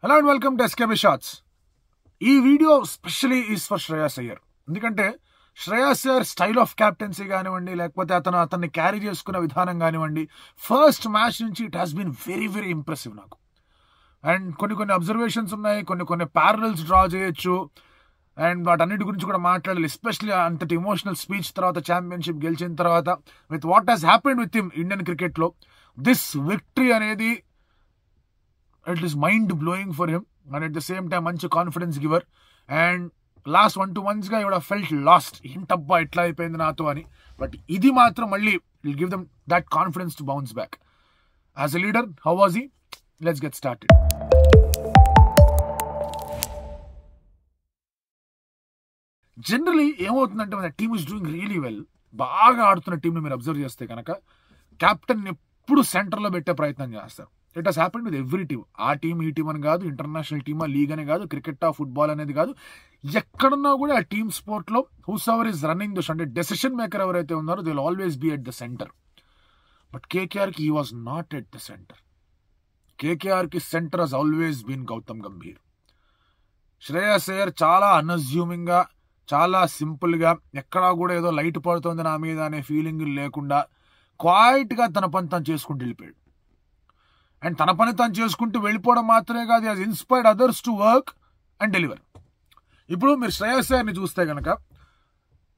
Hello and welcome to SKB Shots. ఈ video specially is for Shreyas Iyer. ఎందుకంటే Shreyas Iyer style of captaincy కానివ్వండి, లేకపోతే అతన్ని క్యారీ చేసుకున్న విధానం కానివ్వండి, ఫస్ట్ మ్యాచ్ నుంచి it has been very very impressive నాకు. అండ్ కొన్ని అబ్జర్వేషన్స్ ఉన్నాయి, కొన్ని ప్యారలల్స్ డ్రా చేయొచ్చు. అండ్ వాటన్నిటి గురించి కూడా మాట్లాడాలి. ఎస్పెషలీ అంతటి ఎమోషనల్ స్పీచ్ తర్వాత, ఛాంపియన్షిప్ గెలిచిన తర్వాత, with what has happened with him Indian క్రికెట్లో, దిస్ విక్టరీ అనేది it is mind blowing for him and at the same time మంచి confidence giver. And last 1-2 months గా ఇవిడ ఫెల్ట్ లాస్ట్, ఏంటబ్బా ఎట్లా అయిపోయింది నాతో అని. బట్ ఇది మాత్రం మళ్ళీ will give them that confidence to bounce back. As a leader, how was he? Let's get started. Generally ఏమవుతుందంటే మన team is doing really well. బాగా ఆడుతున్న టీంని మీరు అబ్జర్వ్ చేస్తే కనుక కెప్టెన్ ఎప్పుడు సెంటర్లో పెట్టే ప్రయత్నం చేస్తారు. It has happened with every team. ఆ టీం ఈ టీం అని కాదు, ఇంటర్నేషనల్ టీమా, లీగ్ అని కాదు, క్రికెట్ ఫుట్బాల్ అనేది కాదు, ఎక్కడన్నా కూడా ఆ టీమ్ స్పోర్ట్లో whose ever is running this, అంటే డెసిషన్ మేకర్ ఎవరైతే ఉన్నారో they will always be at the centre. But కేకేఆర్కి he was not at the centre. కేకేఆర్కి centre has always been Gautam Gambhir. Shreyas Iyer చాలా అన్అజ్యూమింగ్గా, చాలా సింపుల్గా, ఎక్కడా కూడా ఏదో లైట్ పడుతుంది నా మీద అనే ఫీలింగ్ లేకుండా క్వైట్గా తన పని తను చేసుకుంటూ వెళ్ళిపోయాడు. అండ్ తన పని తను చేసుకుంటూ వెళ్ళిపోవడం మాత్రమే కాదు, has inspired others to work and deliver. ఇప్పుడు మీరు శ్రేయాస్ అయ్యర్ని చూస్తే కనుక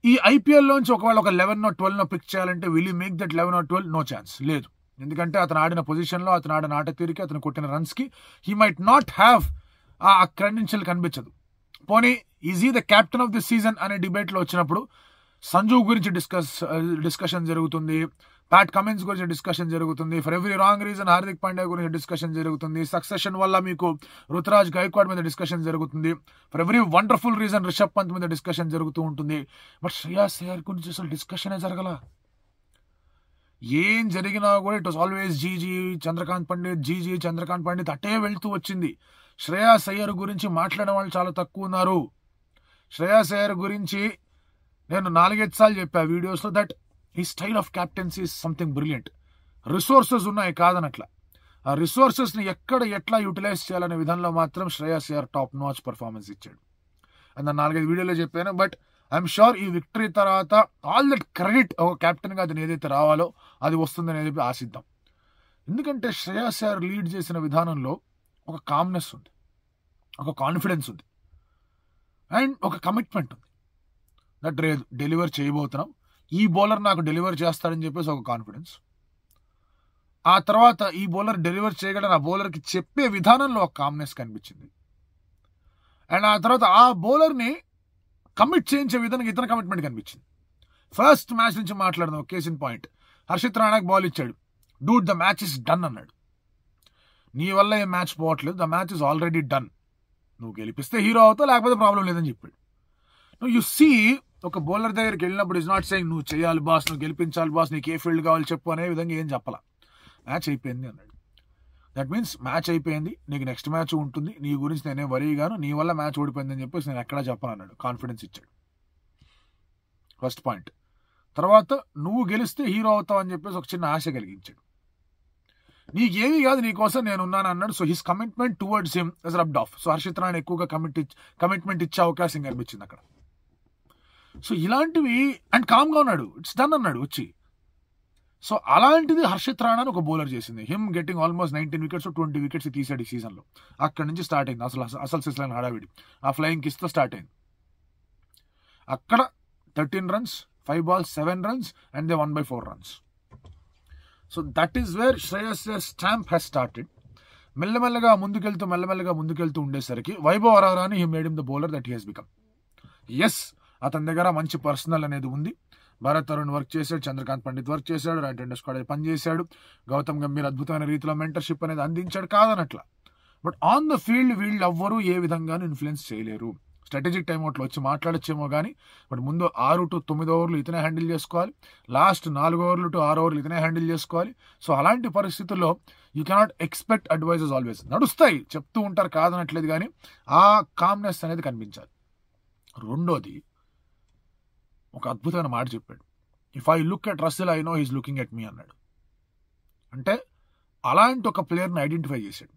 ఈ ఐపీఎల్లోంచి ఒకవేళ ఒక 11 or 12 పిక్ చేయాలంటే will you make that 11 or 12? No chance లేదు. ఎందుకంటే అతను ఆడిన పొజిషన్లో, అతను ఆడిన ఆట తీరుకి, అతను కొట్టిన రన్స్కి హీ మైట్ నాట్ హ్యావ్ ఆ క్రెడెన్షియల్ కనిపించదు. పోనీ is the captain of the season అనే డిబేట్లో వచ్చినప్పుడు సంజు గురించి డిస్కషన్ జరుగుతుంది, ప్యాట్ కమిన్స్ గురించి డిస్కషన్ జరుగుతుంది, for every wrong reason Hardik Pandya గురించి డిస్కషన్ జరుగుతుంది, సక్సెషన్ వల్ల మీకు రుతురాజ్ గైక్వాడ్ మీద డిస్కషన్ జరుగుతుంది, for every wonderful reason Rishabh Pant మీద డిస్కషన్ జరుగుతూ ఉంటుంది. బట్ శ్రేయాస్ అయ్యర్ గురించి అసలు డిస్కషనే జరగల. ఏం జరిగినా కూడా it was always GG Chandrakant Pandit అటే వెళ్తూ వచ్చింది. శ్రేయాస్ అయ్యర్ గురించి మాట్లాడే వాళ్ళు చాలా తక్కువ ఉన్నారు. శ్రేయాస్ అయ్యర్ గురించి నేను 4-5 సార్లు చెప్పా వీడియోస్లో దట్ ఈ style of captaincy is something brilliant. Resources ఉన్నాయి కాదనట్లా, ఆ రిసోర్సెస్ని ఎట్లా యూటిలైజ్ చేయాలనే విధంలో మాత్రం Shreyas Iyer top notch performance ఇచ్చాడు. అని నేను 4-5 వీడియోలో చెప్పాను. బట్ ఐఎమ్ షూర్ ఈ విక్టరీ తర్వాత ఆల్ దట్ క్రెడిట్ ఒక క్యాప్టెన్గా అతను ఏదైతే రావాలో అది వస్తుందని చెప్పి ఆశిద్దాం. ఎందుకంటే శ్రేయాస్ అయ్యర్ లీడ్ చేసిన విధానంలో ఒక కామ్నెస్ ఉంది, ఒక కాన్ఫిడెన్స్ ఉంది, అండ్ ఒక కమిట్మెంట్ ఉంది. దట్ డెలివర్ చేయబోతున్నాం, ఈ బౌలర్ నాకు డెలివర్ చేస్తాడని చెప్పేసి ఒక కాన్ఫిడెన్స్. ఆ తర్వాత ఈ బౌలర్ డెలివర్ చేయగలని ఆ బౌలర్కి చెప్పే విధానంలో ఒక కామ్నెస్ కనిపించింది. అండ్ ఆ తర్వాత ఆ బౌలర్ని కమిట్ చేయించే విధానం ఇతర కమిట్మెంట్ కనిపించింది. ఫస్ట్ మ్యాచ్ నుంచి మాట్లాడదాం. కేస్ ఇన్ పాయింట్, హర్షిత్ రాణాకి బాల్ ఇచ్చాడు. Dude the match is done అన్నాడు. నీ వల్ల ఏ మ్యాచ్ పోవట్లేదు, the match is already done, నువ్వు గెలిపిస్తే హీరో అవుతావు, లేకపోతే ప్రాబ్లం లేదని చెప్పాడు. యు సీ, ఒక బౌలర్ దగ్గరికి వెళ్ళినప్పుడు ఇస్ నాట్ సెయింగ్ నువ్వు చేయాలి బాస్, నువ్వు గెలిపించాలి బాస్, నీకు ఏ ఫీల్డ్ కావాలి చెప్పు అనే విధంగా ఏం చెప్పాల. మ్యాచ్ అయిపోయింది అన్నాడు. దట్ మీన్స్ మ్యాచ్ అయిపోయింది, నీకు నెక్స్ట్ మ్యాచ్ ఉంటుంది, నీ గురించి నేనే వరీగాను, నీ వల్ల మ్యాచ్ ఓడిపోయిందని చెప్పేసి నేను ఎక్కడా చెప్పను అన్నాడు. కాన్ఫిడెన్స్ ఇచ్చాడు. First point. తర్వాత నువ్వు గెలిస్తే హీరో అవుతావు అని చెప్పేసి ఒక చిన్న ఆశ కలిగించాడు. నీకేమీ కాదు, నీకోసం నేను ఉన్నాను అన్నాడు. So his commitment towards him is rubbed off. So Harshit Rana ఎక్కువగా కమిట్మెంట్ ఇచ్చే అవకాశం కనిపించింది అక్కడ. సో ఇలాంటివి, అండ్ కామ్గా ఉన్నాడు, ఇట్స్ డన్ అన్నాడు వచ్చి. సో అలాంటిది హర్షిత్ రాణాని ఒక బౌలర్ చేసింది. Him getting almost 19 wickets, 20 wickets తీసాడు ఈ సీజన్లో. అక్కడి నుంచి స్టార్ట్ అయింది అసలు సిస్లైన్ హడావిడి. ఆ ఫ్లయింగ్ కిస్తో స్టార్ట్ అయింది. అక్కడ 13 runs, 5 balls, 7 runs, and they won by 4 runs. So that is where Shreyas Iyer stamp has started. మెల్లమెల్లగా ముందుకెళ్తూ ఉండేసరికి వైభవ్ అరోరాని he made him the bowler that he has become. Yes, అతని దగ్గర మంచి పర్సనల్ అనేది ఉంది. భరత్ తరుణ్ వర్క్ చేశాడు, చంద్రకాంత్ పండిత్ వర్క్ చేశాడు, రైట్ హ్యాండర్ స్క్వాడ్ పనిచేశాడు, గౌతమ్ గంభీర్ అద్భుతమైన రీతిలో మెంటర్షిప్ అనేది అందించాడు కాదనట్లా. బట్ ఆన్ ద ఫీల్డ్ వీళ్ళు ఎవ్వరూ ఏ విధంగానూ ఇన్ఫ్లుయెన్స్ చేయలేరు. స్ట్రాటజిక్ టైమ్అవుట్లో వచ్చి మాట్లాడచ్చేమో కానీ, బట్ ముందు 6 to 9 ఓవర్లు ఇతనే హ్యాండిల్ చేసుకోవాలి, లాస్ట్ 4 ఓవర్లు to 6 ఓవర్లు ఇతనే హ్యాండిల్ చేసుకోవాలి. సో అలాంటి పరిస్థితుల్లో you cannot expect advises always. నడుస్తాయి, చెప్తూ ఉంటారు కాదనట్లేదు, కానీ ఆ కామ్నెస్ అనేది కనిపించాలి. రెండోది, ఒక అద్భుతమైన మాట చెప్పాడు. If I look at Russell I know he's looking at me అన్నాడు. అంటే అలాంటి ఒక ప్లేయర్ని ఐడెంటిఫై చేశాడు.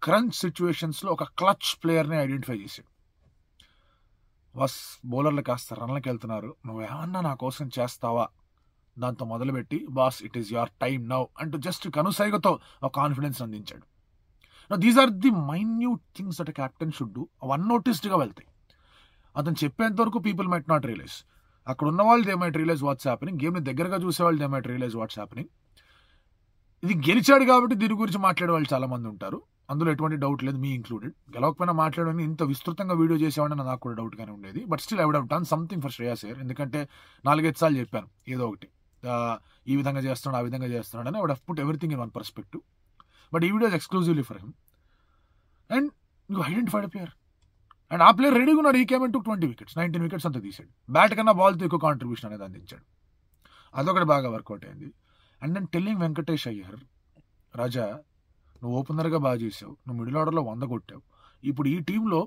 క్రంచ్ సిచ్యువేషన్స్లో ఒక క్లచ్ ప్లేయర్ని ఐడెంటిఫై చేశాడు. బౌలర్లు కాస్త రన్లకి వెళ్తున్నారు, నువ్వేమన్నా నా కోసం చేస్తావా, దాంతో మొదలుపెట్టి boss it is your time now అంటూ జస్ట్ కనుసైగతో ఒక కాన్ఫిడెన్స్ అందించాడు. These are the minute things that captain should do. అన్‌నోటిస్డ్‌గా వెళ్తాయి. అతను చెప్పేంత వరకు పీపుల్ మైట్ నాట్ రియలైజ్. అక్కడ ఉన్న వాళ్ళు they might realise what's happening. గేమ్ని దగ్గరగా చూసేవాళ్ళు they might realise what's happening. ఇది గెలిచాడు కాబట్టి దీని గురించి మాట్లాడే వాళ్ళు చాలా మంది ఉంటారు, అందులో ఎటువంటి డౌట్ లేదు, మీ ఇంక్లూడెడ్. గెలవకపోయినా మాట్లాడని ఇంత విస్తృతంగా వీడియో చేసేవాడని నాకు కూడా డౌట్గానే ఉండేది. But still I would have done something for Shreyas Iyer. ఎందుకంటే 4-5 సార్లు చెప్పాను ఏదో ఒకటి, ఈ విధంగా చేస్తున్నాడు, ఆ విధంగా చేస్తున్నాడు అని. I would have put everything in one perspective. But ఈ video is exclusively for him. And you identified a player, and ఆ ప్లేయర్ రెడీగా ఉన్నాడు. He came and took 20 wickets, 19 wickets అంతా తీసాడు. బ్యాట్ కన్నా బాల్తో ఎక్కువ కాంట్రిబ్యూషన్ అనేది అందించాడు. అదొకటి బాగా వర్కౌట్ అయింది. And then telling Venkatesh Iyer, రాజా నువ్వు ఓపెనర్గా బాగా చేసావు, నువ్వు మిడిల్ ఆర్డర్లో 100 కొట్టావు, ఇప్పుడు ఈ టీంలో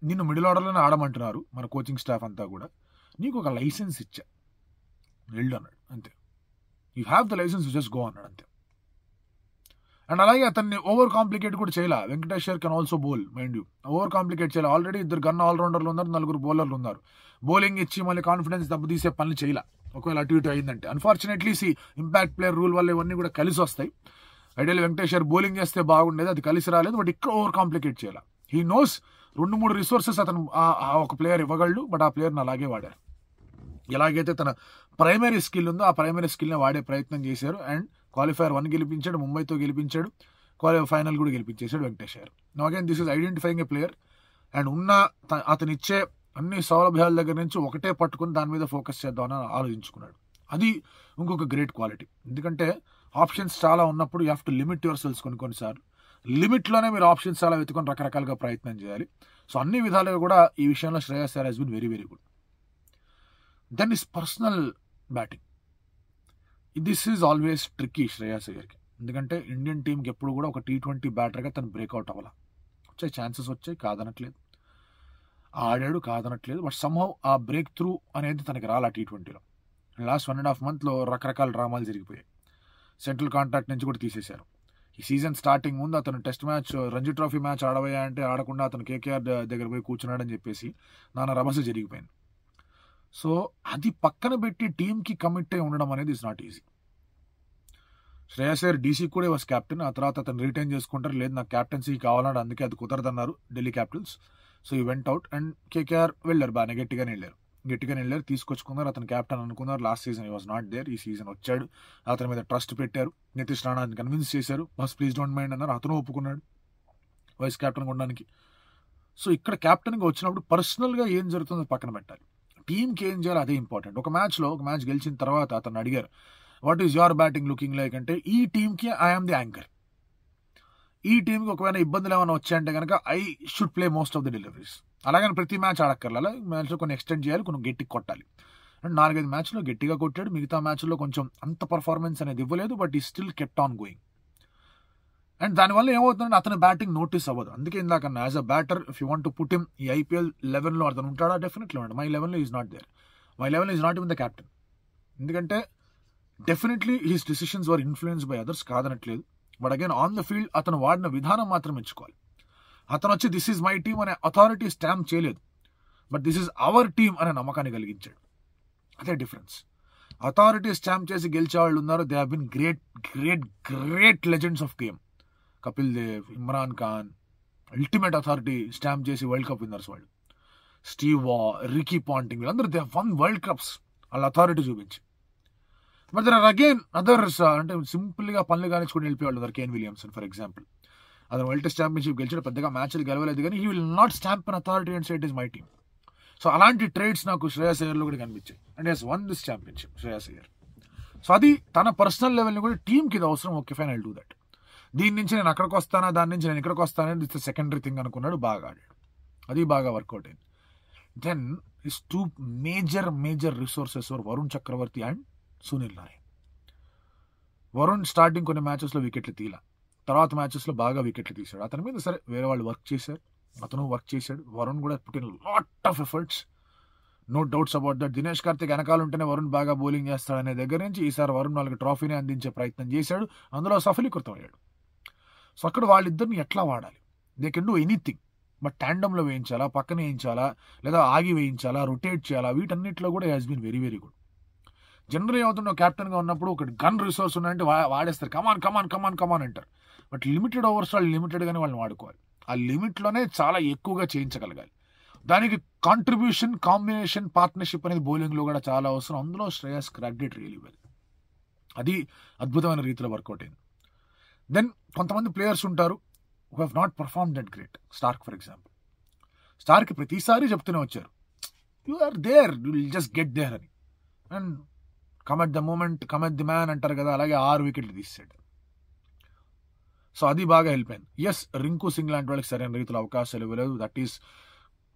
నిన్ను మిడిల్ ఆర్డర్లోనే ఆడమంటున్నారు మన కోచింగ్ స్టాఫ్ అంతా కూడా, నీకు ఒక లైసెన్స్ ఇచ్చా, వెళ్ళు అన్నాడు. అంతే, you have the licence, just go అన్నాడు అంతే. అండ్ అలాగే అతన్ని ఓవర్ కాంప్లికేట్ కూడా చేయాల. Venkateshwar can also bowl, mind you, over complicate చేయాలి. ఆల్రెడీ 2 గన్ ఆల్రౌండర్లు ఉన్నారు, 4 బౌలర్లు ఉన్నారు. బౌలింగ్ ఇచ్చి మళ్ళీ కాన్ఫిడెన్స్ దెబ్బతీసే పనులు చేయాల. ఒకవేళ అటు ఇటు అయిందంటే అన్ఫార్చునేట్లీ ఇంపాక్ట్ ప్లేయర్ రూల్ వల్ల ఇవన్నీ కూడా కలిసి వస్తాయి. ఐడియల్ వెంకటేశ్వర్ బౌలింగ్ చేస్తే బాగుండేది, అది కలిసి రాలేదు. బట్ ఇక్కడ ఓవర్ కాంప్లికేట్ చేయాలి. హీ నోస్ 2-3 రిసోర్సెస్ అతను ఒక ప్లేయర్ ఇవ్వగలడు, బట్ ఆ ప్లేయర్ని అలాగే వాడారు. ఎలాగైతే తన ప్రైమరీ స్కిల్ ఉందో ఆ ప్రైమరీ స్కిల్ని వాడే ప్రయత్నం చేశారు. అండ్ క్వాలిఫైర్ 1 గెలిపించాడు, ముంబైతో గెలిపించాడు, ఫైనల్ కూడా గెలిపించేశాడు Venkateshwar. Again this is identifying a player and ఉన్న అతను ఇచ్చే అన్ని సౌలభ్యాల దగ్గర నుంచి ఒకటే పట్టుకుని దాని మీద ఫోకస్ చేద్దామని ఆలోచించుకున్నాడు. అది ఇంకొక గ్రేట్ క్వాలిటీ. ఎందుకంటే ఆప్షన్స్ చాలా ఉన్నప్పుడు you have to limit your cells. కొన్నిసార్లు లిమిట్లోనే మీరు ఆప్షన్స్ చాలా వెతుకొని రకరకాలుగా ప్రయత్నం చేయాలి. సో అన్ని విధాలుగా కూడా ఈ విషయంలో Shreyas Iyer has been very very good. Then is personal batting. This is always tricky Shreyas అయ్యర్కి. ఎందుకంటే ఇండియన్ టీంకి ఎప్పుడు కూడా ఒక T20 బ్యాటర్గా తను బ్రేక్అవుట్ అవ్వాలి. వచ్చాయి ఛాన్సెస్, వచ్చాయి, కాదనట్లేదు, ఆడాడు, కాదనట్లేదు. బట్ సమ్హౌ ఆ బ్రేక్ త్రూ అనేది తనకి రాలా T20లో. లాస్ట్ 1.5 మంత్లో రకరకాల డ్రామాలు జరిగిపోయాయి. సెంట్రల్ కాంట్రాక్ట్ నుంచి కూడా తీసేశారు. ఈ సీజన్ స్టార్టింగ్ ముందు అతను test match, Ranji Trophy match ఆడబోయా అంటే ఆడకుండా అతను KKR దగ్గర పోయి కూర్చున్నాడని చెప్పేసి నాన్న రభస జరిగిపోయింది. సో అది పక్కన పెట్టి టీంకి కమిట్ అయి ఉండడం అనేది is not easy. Shreyas Iyer DC కూడా వాస్ క్యాప్టెన్. ఆ తర్వాత అతను రిటైన్ చేసుకుంటారు, లేదు నాకు క్యాప్టెన్సీ కావాలన్నాడు, అందుకే అది కుదరదన్నారు Delhi capitals. So he went out and KKR వెళ్ళారు, బాగా గట్టిగానే వెళ్ళారు, తీసుకొచ్చుకున్నారు. అతను క్యాప్టెన్ అనుకున్నారు. Last season he was not there. ఈ సీజన్ వచ్చాడు, అతని మీద ట్రస్ట్ పెట్టారు, నితీష్ రాణాని కన్విన్స్ చేశారు, బస్ ప్లీజ్ డోంట్ మైండ్ అన్నారు, అతను ఒప్పుకున్నాడు వైస్ క్యాప్టెన్ ఉండడానికి. సో ఇక్కడ క్యాప్టెన్గా వచ్చినప్పుడు పర్సనల్గా ఏం జరుగుతుందో పక్కన పెట్టాలి, టీంకి ఏం చేయాలి అదే ఇంపార్టెంట్. ఒక మ్యాచ్ గెలిచిన తర్వాత అతను అడిగారు, what is your batting looking like అంటే, ఈ టీంకి ఐఎమ్ ది యాంకర్, ఈ టీంకి ఒకవేళ ఇబ్బందులు ఏమైనా వచ్చాయంటే కనుక I should play most of the deliveries. అలాగని ప్రతి మ్యాచ్ ఆడక్కర్లా, మ్యాచ్లో కొన్ని ఎక్స్టెండ్ చేయాలి, కొన్ని గట్టిగా కొట్టాలి. అండ్ 4-5 మ్యాచ్లో గట్టిగా కొట్టాడు. మిగతా మ్యాచ్లో కొంచెం అంత పర్ఫార్మెన్స్ అనేది ఇవ్వలేదు, but he still kept on going. And దానివల్ల ఏమవుతుందంటే అతని బ్యాటింగ్ నోటీస్ అవ్వదు. అందుకే ఇందాక as a batter if you want to put him ఈ IPL 11లో అతను ఉంటాడా, డెఫినెట్లీ ఉంటాడు. మై 11లో ఈజ్ నాట్ దేర్, మై 11లో is not even the captain. ఎందుకంటే definitely his decisions were influence by others, కాదనట్లేదు. But again on the field అతను వాడిన విధానం మాత్రం మెచ్చుకోవాలి. అతను వచ్చి దిస్ ఈజ్ మై టీమ్ అనే అథారిటీ స్టాంప్ చేయలేదు, but this is our team అనే నమ్మకాన్ని కలిగించాడు. అదే డిఫరెన్స్. అథారిటీ స్టాంప్ చేసి గెలిచే వాళ్ళు ఉన్నారు, they have been great great great legends of game. Kapil Dev, Imran Khan, ultimate authority stamp చేసి వరల్డ్ కప్ విన్నర్స్ వాళ్ళు. స్టీవ్ వా, రికీ పాంటింగ్, వీళ్ళందరూ దే వన్ వరల్డ్ కప్స్ వాళ్ళ అథారిటీ చూపించి. But there are again others, అంటే సింపుల్గా పనులు కానిచ్చుకుని వెళ్ళిపోయేవాళ్ళు ఉన్నారు. కేన్ విలియమ్సన్ ఫర్ ఎగ్జాంపుల్, అతను వరల్డ్ టెస్ట్ ఛాంపియన్షిప్ గెలిచాడు, పెద్దగా మ్యాచ్లు గెలవలేదు, కానీ he will not stamp an authority and say it is my team. So అలాంటి ట్రేడ్స్ నాకు శ్రేయస్ అయ్యర్లో కూడా కనిపించాయి. And has one this championship Shreyas Iyer. So అది తన పర్సనల్ లెవెల్ని కూడా టీంకి ఇది అవసరం, okay fine I'll do that. దీని నుంచి నేను అక్కడికి వస్తానా, దాని నుంచి నేను ఇక్కడికి వస్తానని ఇట్స్ సెకండరీ థింగ్ అనుకున్నాడు, బాగా ఆడాడు, అది బాగా వర్కౌట్ అయింది. Then is 2 major resources were Varun Chakravarthy and Sunil Narayan. Varun starting కొన్ని మ్యాచెస్లో వికెట్లు తీలా, తర్వాత మ్యాచెస్లో బాగా వికెట్లు తీశాడు. అతని మీద సరే వేరే వాళ్ళు వర్క్ చేశారు, అతను వర్క్ చేశాడు. వరుణ్ కూడా put in lot of efforts, no doubts about that. Dinesh Karthik వెనకాల ఉంటేనే వరుణ్ బాగా బౌలింగ్ చేస్తాడనే దగ్గర నుంచి ఈసారి వరుణ్ వాళ్ళకి ట్రాఫీని అందించే ప్రయత్నం చేశాడు, అందులో సఫలీకృతం అయ్యాడు. సో అక్కడ వాళ్ళిద్దరిని ఎట్లా వాడాలి? They can do anything. But ట్యాండమ్లో వేయించాలా, పక్కన వేయించాలా, లేదా ఆగి వేయించాలా, రొటేట్ చేయాలా, వీటన్నిటిలో కూడా has been very very good. General ఏమవుతుందో క్యాప్టెన్గా ఉన్నప్పుడు ఒక గన్ రిసోర్స్ ఉన్నాయంటే వాడేస్తారు, కమాన్ కమాన్ కమాన్ కమాన్ అంటారు. బట్ లిమిటెడ్ ఓవర్స్ వాళ్ళు లిమిటెడ్గానే వాళ్ళని వాడుకోవాలి. ఆ లిమిట్లోనే చాలా ఎక్కువగా చేయించగలగాలి. దానికి కాంట్రిబ్యూషన్, కాంబినేషన్, పార్ట్నర్షిప్ అనేది బౌలింగ్లో కూడా చాలా అవసరం. అందులో Shreyas cracked it really well. అది అద్భుతమైన రీతిలో వర్కౌట్ అయింది. దెన్ కొంతమంది ప్లేయర్స్ ఉంటారు who have not perform that great. Starc for example. స్టార్కి ప్రతిసారి చెప్తూనే వచ్చారు, you are there, you will just get there అని. And come at the moment, come at the man అంటారు కదా, అలాగే 6 వికెట్లు తీసాడు. సో అది బాగా హెల్ప్ అయింది. ఎస్, రింకు సింగ్ లాంటి వాళ్ళకి సరైన రీతిలో అవకాశాలు ఇవ్వలేదు. దట్ ఈస్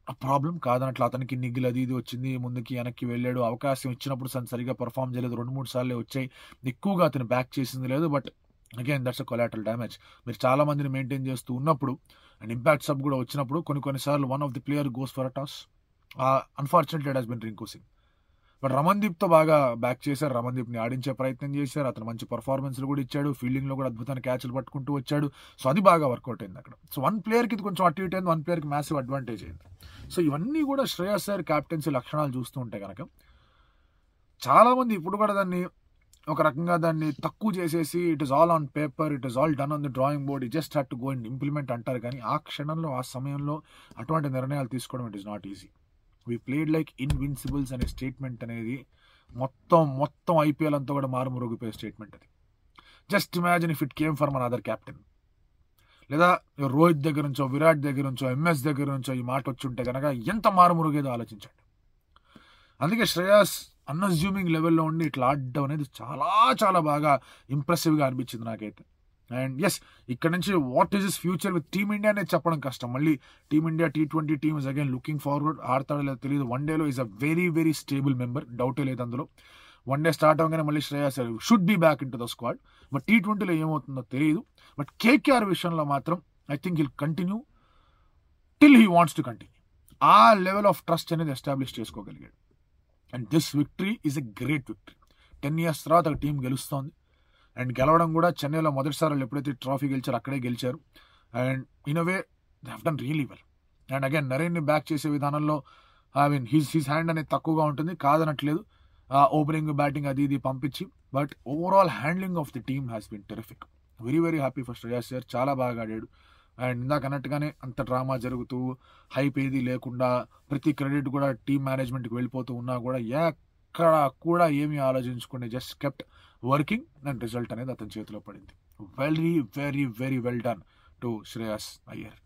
ఆ ప్రాబ్లం. కాదనట్లా అతనికి నిగ్గులు అది ఇది వచ్చింది, ముందుకి వెనక్కి వెళ్ళాడు. అవకాశం ఇచ్చినప్పుడు సరిగా పర్ఫామ్ చేయలేదు. 2-3 సార్లే వచ్చాయి. ఎక్కువగా అతను బ్యాక్ చేసింది లేదు. But again that's a collateral damage. మీరు చాలా మందిని మెయింటైన్ చేస్తూ ఉన్నప్పుడు అండ్ ఇంపాక్ట్ సబ్ కూడా వచ్చినప్పుడు కొన్నిసార్లు one of the player goes for a toss. Unfortunately it has been Rinku Singh. But రమన్దీప్తో బాగా బ్యాక్ చేశారు. రమన్దీప్ని ఆడించే ప్రయత్నం చేశారు. అతను మంచి పర్ఫార్మెన్స్లు కూడా ఇచ్చాడు. ఫీల్డింగ్లో కూడా అద్భుతమైన క్యాచ్లు పట్టుకుంటూ వచ్చాడు. సో అది బాగా వర్కౌట్ అయింది అక్కడ. సో వన్ ప్లేయర్కి ఇది కొంచెం అటు ఇటు అయింది, వన్ ప్లేయర్కి మ్యాసివ్ అడ్వాంటేజ్ అయింది. సో ఇవన్నీ కూడా శ్రేయస్ అయ్యర్ క్యాప్టెన్సీ లక్షణాలు చూస్తూ ఉంటే కనుక చాలామంది ఇప్పుడు కూడా దాన్ని ఒక రకంగా దాన్ని తక్కువ చేసేసి it is all on paper, it is all done on the drawing board, it just had to go and implement అంటారు. కానీ ఆ క్షణంలో, ఆ సమయంలో అటువంటి నిర్ణయాలు తీసుకోవడం it is not easy. We played like invincibles అనే స్టేట్మెంట్ అనేది మొత్తం ఐపీఎల్ అంతా కూడా మారుమరుగుపోయే స్టేట్మెంట్ అది. Just imagine if it came for man other captain, లేదా రోహిత్ దగ్గర నుంచో, విరాట్ దగ్గర నుంచో, ఎంఎస్ దగ్గర నుంచో ఈ మాట వచ్చి ఉంటే కనుక ఎంత మారుమురుగేదో ఆలోచించండి. అందుకే శ్రేయస్ అన్అజ్యూమింగ్ లెవెల్లో ఉండి ఇట్లా ఆడడం అనేది చాలా చాలా బాగా ఇంప్రెసివ్గా అనిపించింది నాకైతే. అండ్ ఎస్, ఇక్కడ నుంచి what is is future with team India అనేది చెప్పడం కష్టం. మళ్ళీ team India T20 team is again looking forward. ఆడతాడో లేదో తెలియదు. వన్డేలో is a very very stable member, డౌటే లేదు అందులో. వన్డే స్టార్ట్ అవగానే మళ్ళీ Shreyas should be back in to the squad. But T20లో ఏమవుతుందో తెలియదు. బట్ కేకేఆర్ విషయంలో మాత్రం I think he'll continue till he wants to continue. ఆ లెవెల్ ఆఫ్ ట్రస్ట్ అనేది establish చేసుకోగలిగాడు. And this victory is a great victory. 10 years తర్వాత ఒక team గెలుస్తోంది. And గెలవడం కూడా చెన్నైలో మొదటిసారి వాళ్ళు ఎప్పుడైతే ట్రాఫీ గెలిచారో అక్కడే గెలిచారు. And in a way they have done really well. And again నరేన్ని బ్యాక్ చేసే విధానంలో ఐ మీన్ హిస్ హ్యాండ్ అనేది తక్కువగా ఉంటుంది, కాదనట్లేదు. ఓపెనింగ్, బ్యాటింగ్ అది ఇది పంపించి, but overall handling of the team has been terrific. Very very happy for Shreyas Iyer. చాలా బాగా ఆడాడు. అండ్ ఇందాక అన్నట్టుగానే అంత డ్రామా జరుగుతూ హైప్ ఏది లేకుండా ప్రతి క్రెడిట్ కూడా టీమ్ మేనేజ్మెంట్కి వెళ్ళిపోతూ ఉన్నా కూడా ఎక్కడ కూడా ఏమీ ఆలోచించుకుని just kept working and result అనేది అతని చేతిలో పడింది. Very very very well done to Shreyas Iyer.